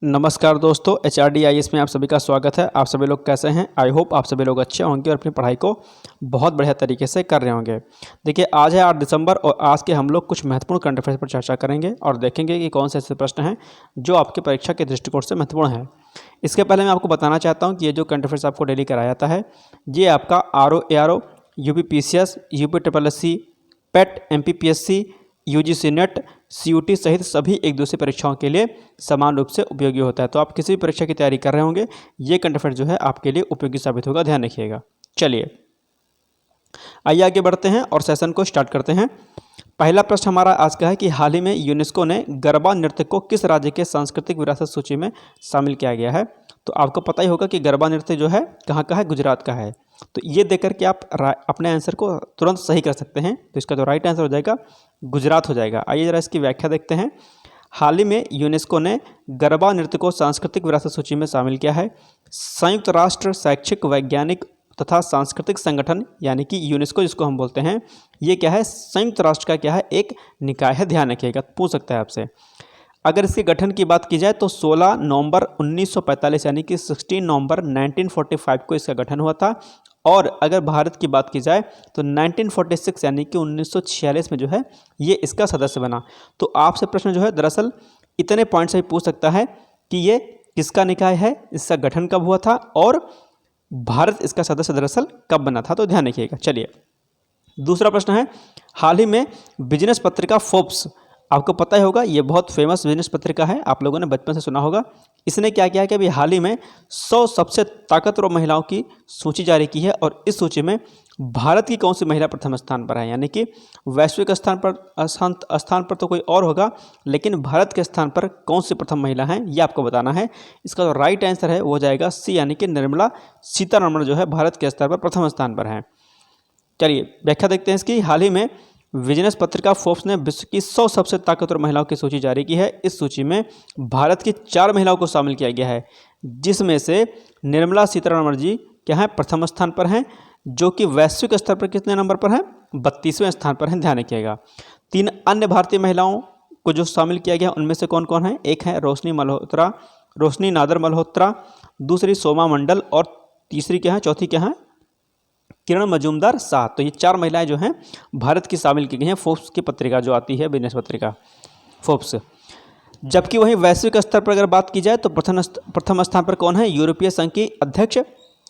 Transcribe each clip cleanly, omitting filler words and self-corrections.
नमस्कार दोस्तों, HRDIS में आप सभी का स्वागत है। आप सभी लोग कैसे हैं? आई होप आप सभी लोग अच्छे होंगे और अपनी पढ़ाई को बहुत बढ़िया तरीके से कर रहे होंगे। देखिए, आज है 8 दिसंबर और आज के हम लोग कुछ महत्वपूर्ण करंट अफेयर्स पर चर्चा करेंगे और देखेंगे कि कौन से ऐसे प्रश्न हैं जो आपके परीक्षा के दृष्टिकोण से महत्वपूर्ण हैं। इसके पहले मैं आपको बताना चाहता हूँ कि ये जो करंट अफेयर्स आपको डेली कराया जाता है, ये आपका RO, ARO, UPPCS, UPSSC, PET, MPPSC, UGC net, CUT सहित सभी एक दूसरी परीक्षाओं के लिए समान रूप से उपयोगी होता है। तो आप किसी भी परीक्षा की तैयारी कर रहे होंगे, ये करंट अफेयर जो है आपके लिए उपयोगी साबित होगा, ध्यान रखिएगा। चलिए आइए आगे बढ़ते हैं और सेशन को स्टार्ट करते हैं। पहला प्रश्न हमारा आज का है कि हाल ही में यूनेस्को ने गरबा नृत्य को किस राज्य के सांस्कृतिक विरासत सूची में शामिल किया गया है। तो आपको पता ही होगा कि गरबा नृत्य जो है कहाँ का है, गुजरात का है। तो ये देख करके आप अपने आंसर को तुरंत सही कर सकते हैं। तो इसका जो राइट आंसर हो जाएगा गुजरात हो जाएगा। आइए जरा इसकी व्याख्या देखते हैं। हाल ही में यूनेस्को ने गरबा नृत्य को सांस्कृतिक विरासत सूची में शामिल किया है। संयुक्त राष्ट्र शैक्षिक, वैज्ञानिक तथा सांस्कृतिक संगठन यानी कि यूनेस्को जिसको हम बोलते हैं, ये क्या है, संयुक्त राष्ट्र का क्या है, एक निकाय है। ध्यान रखिएगा, पूछ सकता है आपसे। अगर इसके गठन की बात की जाए तो 16 नवंबर 1945 यानी कि 16 नवंबर 1945 को इसका गठन हुआ था। और अगर भारत की बात की जाए तो 1946 यानी कि 1946 में जो है ये इसका सदस्य बना। तो आपसे प्रश्न जो है दरअसल इतने पॉइंट से ही पूछ सकता है कि ये किसका निकाय है, इसका गठन कब हुआ था और भारत इसका सदस्य दरअसल कब बना था। तो ध्यान रखिएगा। चलिए दूसरा प्रश्न है, हाल ही में बिजनेस पत्रिका फोर्ब्स, आपको पता ही होगा ये बहुत फेमस बिजनेस पत्रिका है, आप लोगों ने बचपन से सुना होगा। इसने क्या किया है कि अभी हाल ही में 100 सबसे ताकतवर महिलाओं की सूची जारी की है और इस सूची में भारत की कौन सी महिला प्रथम स्थान पर है। यानी कि वैश्विक स्थान पर तो कोई और होगा, लेकिन भारत के स्थान पर कौन सी प्रथम महिला हैं ये आपको बताना है। इसका जो राइट आंसर है वो हो जाएगा सी, यानी कि निर्मला सीतारमण जो है भारत के स्तर पर प्रथम स्थान पर हैं। चलिए व्याख्या देखते हैं इसकी। हाल ही में बिजनेस पत्रिका फोर्ब्स ने विश्व की 100 सबसे ताकतवर महिलाओं की सूची जारी की है। इस सूची में भारत की 4 महिलाओं को शामिल किया गया है, जिसमें से निर्मला सीतारमण जी क्या है, प्रथम स्थान पर हैं, जो कि वैश्विक स्तर पर कितने नंबर पर हैं, 32वें स्थान पर हैं। ध्यान रखिएगा। 3 अन्य भारतीय महिलाओं को जो शामिल किया गया उनमें से कौन कौन है, एक है रोशनी नादर मल्होत्रा, दूसरी सोमा मंडल और तीसरी क्या है, चौथी क्या है, किरण मजूमदार शाह। तो ये 4 महिलाएं जो हैं भारत की शामिल की गई हैं फोर्ब्स की पत्रिका जो आती है, बिजनेस पत्रिका फोर्ब्स। जबकि वहीं वैश्विक स्तर पर अगर बात की जाए तो प्रथम स्थान पर कौन है, यूरोपीय संघ की अध्यक्ष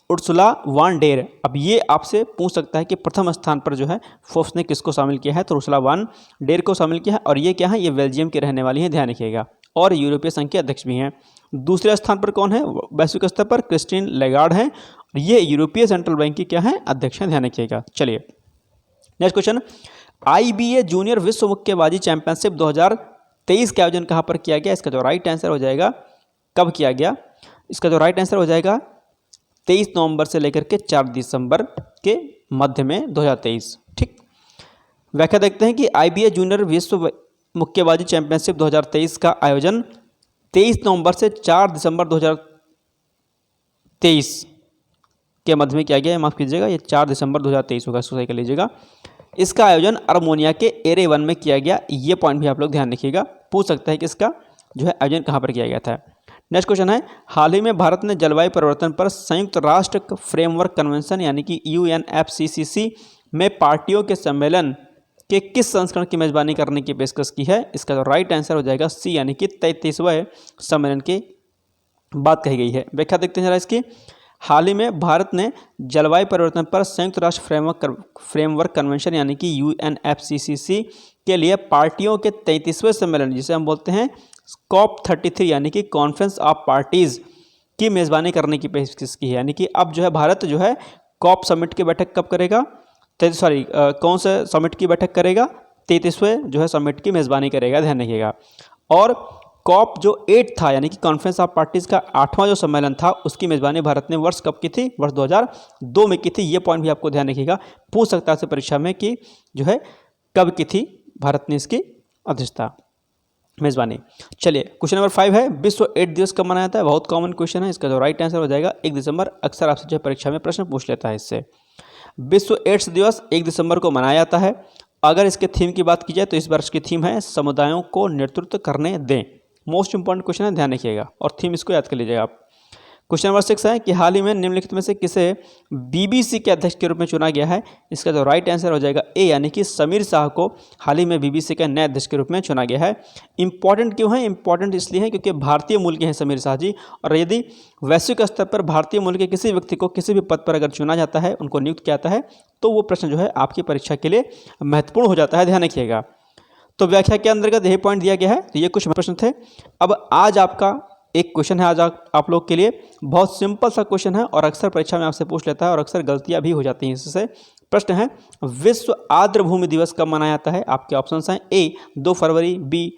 उर्सुला वान डेर। अब ये आपसे पूछ सकता है कि प्रथम स्थान पर जो है फोर्ब्स ने किसको शामिल किया है, तो उर्सुला वान डेर को शामिल किया है। और ये क्या है, ये बेल्जियम की रहने वाली है, ध्यान रखिएगा, और यूरोपीय संघ के अध्यक्ष भी हैं। दूसरे स्थान पर कौन है वैश्विक स्तर पर, क्रिस्टीन लेगार्ड हैं, ये यूरोपीय सेंट्रल बैंक की क्या है, अध्यक्ष हैं, ध्यान रखिएगा। चलिए नेक्स्ट क्वेश्चन, IBA जूनियर विश्व मुक्केबाजी चैंपियनशिप 2023 का आयोजन कहाँ पर किया गया। इसका जो राइट आंसर हो जाएगा, कब किया गया, इसका जो राइट आंसर हो जाएगा 23 नवंबर से लेकर के 4 दिसंबर के मध्य में 2023। ठीक, व्याख्या देखते हैं कि IBA जूनियर विश्व मुक्केबाजी चैंपियनशिप 2023 का आयोजन 23 नवंबर से 4 दिसंबर 2023 के मध्य में किया गया है। माफ़ कीजिएगा, ये 4 दिसंबर 2023 होगा, इसको सही कर लीजिएगा। इसका आयोजन अर्मेनिया के एरेवन में किया गया। ये पॉइंट भी आप लोग ध्यान रखिएगा, पूछ सकता है कि इसका जो है आयोजन कहाँ पर किया गया था। नेक्स्ट क्वेश्चन है, हाल ही में भारत ने जलवायु परिवर्तन पर संयुक्त राष्ट्र फ्रेमवर्क कन्वेंशन यानी कि UNFCCC में पार्टियों के सम्मेलन के किस संस्करण की मेजबानी करने की पेशकश की है। इसका जो राइट आंसर हो जाएगा सी, यानी कि 33वें सम्मेलन की बात कही गई है। व्याख्या देखते हैं जरा इसकी। हाल ही में भारत ने जलवायु परिवर्तन पर संयुक्त राष्ट्र फ्रेमवर्क कन्वेंशन यानी कि UNFCCC के लिए पार्टियों के 33वें सम्मेलन, जिसे हम बोलते हैं COP33 यानी कि कॉन्फ्रेंस ऑफ पार्टीज की मेजबानी करने की पेशकश की है। यानी कि अब जो है भारत जो है COP समिट की बैठक कब करेगा, कौन से समिट की बैठक करेगा, 33वें जो है समिट की मेजबानी करेगा, ध्यान रखिएगा। और COP जो 8 था यानी कि कॉन्फ्रेंस ऑफ पार्टीज का 8वां जो सम्मेलन था, उसकी मेजबानी भारत ने वर्ष कब की थी, वर्ष 2002 में की थी। ये पॉइंट भी आपको ध्यान रखिएगा, पूछ सकता है परीक्षा में कि जो है कब की थी भारत ने इसकी अध्यक्षता, मेजबानी। चलिए क्वेश्चन नंबर 5 है, विश्व एड्स दिवस कब मनाया जाता है। बहुत कॉमन क्वेश्चन है, इसका जो राइट आंसर हो जाएगा 1 दिसंबर। अक्सर आपसे जो परीक्षा में प्रश्न पूछ लेता है इससे। विश्व एड्स दिवस 1 दिसंबर को मनाया जाता है। अगर इसके थीम की बात की जाए तो इस वर्ष की थीम है समुदायों को नेतृत्व करने दें। मोस्ट इंपॉर्टेंट क्वेश्चन है, ध्यान रखिएगा और थीम इसको याद कर लीजिएगा आप। क्वेश्चन नंबर 6 है कि हाल ही में निम्नलिखित में से किसे बीबीसी के अध्यक्ष के रूप में चुना गया है। इसका जो राइट आंसर हो जाएगा ए, यानी कि समीर शाह को हाल ही में बीबीसी के नए अध्यक्ष के रूप में चुना गया है। इंपॉर्टेंट क्यों है? इंपॉर्टेंट इसलिए है क्योंकि भारतीय मूल के हैं समीर शाह जी, और यदि वैश्विक स्तर पर भारतीय मूल के किसी व्यक्ति को किसी भी पद पर अगर चुना जाता है, उनको नियुक्त किया जाता है, तो वो प्रश्न जो है आपकी परीक्षा के लिए महत्वपूर्ण हो जाता है, ध्यान रखिएगा। तो व्याख्या के अंतर्गत यही पॉइंट दिया गया है। तो ये कुछ प्रश्न थे। अब आज आपका एक क्वेश्चन है, आज आप लोग के लिए बहुत सिंपल सा क्वेश्चन है और अक्सर परीक्षा में आपसे पूछ लेता है और अक्सर गलतियां भी हो जाती हैं इससे। प्रश्न है, विश्व आर्द्र भूमि दिवस कब मनाया जाता है? आपके ऑप्शंस हैं ए 2 फरवरी, बी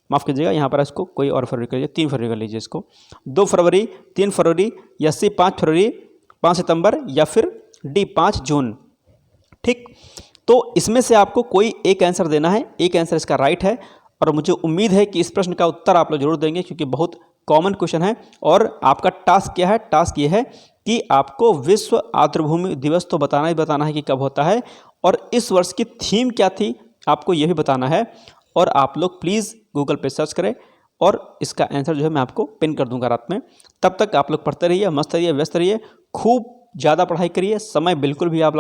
माफ़ कीजिएगा यहाँ पर इसको कोई और फरवरी कर लीजिए, 3 फरवरी कर लीजिए इसको, 2 फरवरी, 3 फरवरी, या सी 5 फरवरी, 5 सितंबर, या फिर डी 5 जून। ठीक, तो इसमें से आपको कोई एक आंसर देना है, एक आंसर इसका राइट है, और मुझे उम्मीद है कि इस प्रश्न का उत्तर आप लोग जरूर देंगे क्योंकि बहुत कॉमन क्वेश्चन है। और आपका टास्क क्या है? टास्क ये है कि आपको विश्व आर्द्रभूमि दिवस तो बताना ही बताना है कि कब होता है, और इस वर्ष की थीम क्या थी आपको ये भी बताना है। और आप लोग प्लीज़ गूगल पे सर्च करें और इसका आंसर जो है मैं आपको पिन कर दूंगा रात में। तब तक आप लोग पढ़ते रहिए, मस्त रहिए, व्यस्त रहिए, खूब ज़्यादा पढ़ाई करिए। समय बिल्कुल भी आप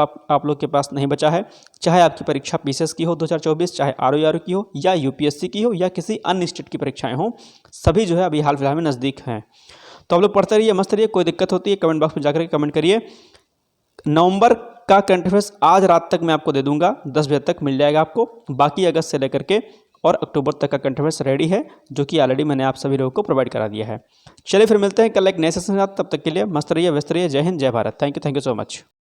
लोग के पास नहीं बचा है। चाहे आपकी परीक्षा पीसीएस की हो 2024, चाहे आरओ की हो, या यूपीएससी की हो, या किसी अन्य इंस्टीट्यूट की परीक्षाएं हों, सभी जो है अभी हाल फिलहाल में नज़दीक हैं। तो आप लोग पढ़ते रहिए, मस्त रहिए। कोई दिक्कत होती है कमेंट बॉक्स में जाकर कमेंट करिए। नवंबर का करंट अफेयर्स आज रात तक मैं आपको दे दूंगा, 10 बजे तक मिल जाएगा आपको। बाकी अगस्त से लेकर के और अक्टूबर तक का करंट अफेयर्स रेडी है, जो कि ऑलरेडी मैंने आप सभी लोगों को प्रोवाइड करा दिया है। चलिए फिर मिलते हैं कल एक नए सेशन के साथ। तब तक के लिए मस्त रहिए, व्यस्त रहिए। जय हिंद, जय Bharat. Thank you so much.